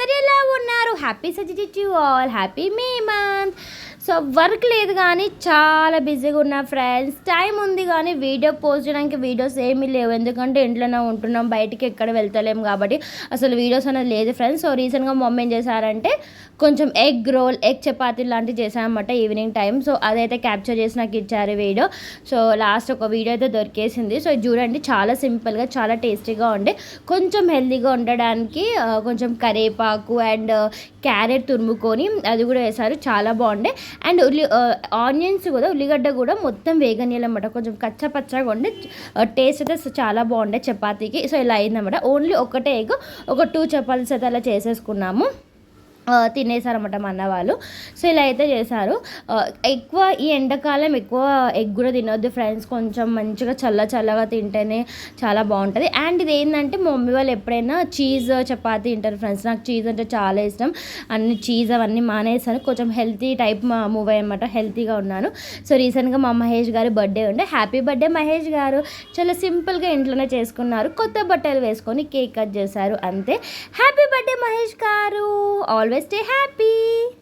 అందరు ఎలా ఉన్నారు? హ్యాపీ సజిటి to all, happy May month. So work లేదు కానీ చాలా బిజీగా ఉన్నా ఫ్రెండ్స్. టైం ఉంది కానీ వీడియో పోస్ట్ చేయడానికి వీడియోస్ ఏమీ లేవు, ఎందుకంటే ఇంట్లోనే ఉంటున్నాం, బయటికి ఎక్కడ వెళ్తలేము కాబట్టి అసలు వీడియోస్ అనేది లేదు ఫ్రెండ్స్. సో రీసెంట్గా మమ్మీ ఏం చేశారంటే కొంచెం ఎగ్ రోల్, ఎగ్ చపాతీ లాంటివి చేశామన్నమాట ఈవినింగ్ టైం. సో అదైతే క్యాప్చర్ చేసి నాకు ఇచ్చారు వీడియో. సో లాస్ట్ ఒక వీడియో అయితే దొరికేసింది. సో చూడండి, చాలా సింపుల్గా చాలా టేస్టీగా ఉండే, కొంచెం హెల్తీగా ఉండడానికి కొంచెం కరివేపాకు అండ్ క్యారెట్ తురుముకొని అది కూడా వేశారు, చాలా బాగుండే. అండ్ ఆనియన్స్ కూడా, ఉల్లిగడ్డ కూడా మొత్తం వేగనీయాలన్నమాట, కొంచెం కచ్చా పచ్చగా ఉండే. టేస్ట్ అయితే చాలా బాగుండే చపాతీకి. సో ఇలా అయిందన్నమాట. ఓన్లీ ఒకటే ఎగ్, ఒక 2 చపాతీస్ అయితే అలా చేసేసుకున్నాము. తినేసారన్నమాట మా అన్న వాళ్ళు. సో ఇలా అయితే చేశారు. ఎక్కువ ఈ ఎండాకాలం ఎక్కువ ఎగ్ కూడా తినొద్దు ఫ్రెండ్స్, కొంచెం మంచిగా చల్లగా తింటేనే చాలా బాగుంటుంది. అండ్ ఇది ఏంటంటే మా మమ్మీ వాళ్ళు ఎప్పుడైనా చీజ్ చపాతీ తింటారు ఫ్రెండ్స్. నాకు చీజ్ అంటే చాలా ఇష్టం, అన్ని చీజ్ అవన్నీ మానేసాను, కొంచెం హెల్తీ టైప్ మూవ్ అయ్యన్నమాట, హెల్తీగా ఉన్నాను. సో రీసెంట్గా మా మహేష్ గారి బర్త్డే ఉండే. హ్యాపీ బర్త్డే మహేష్ గారు. చాలా సింపుల్గా ఇంట్లోనే చేసుకున్నారు, కొత్త బట్టలు వేసుకొని కేక్ కట్ చేశారు, అంతే. హ్యాపీ బర్త్డే మహేష్ గారు, ఆల్వేస్ stay happy.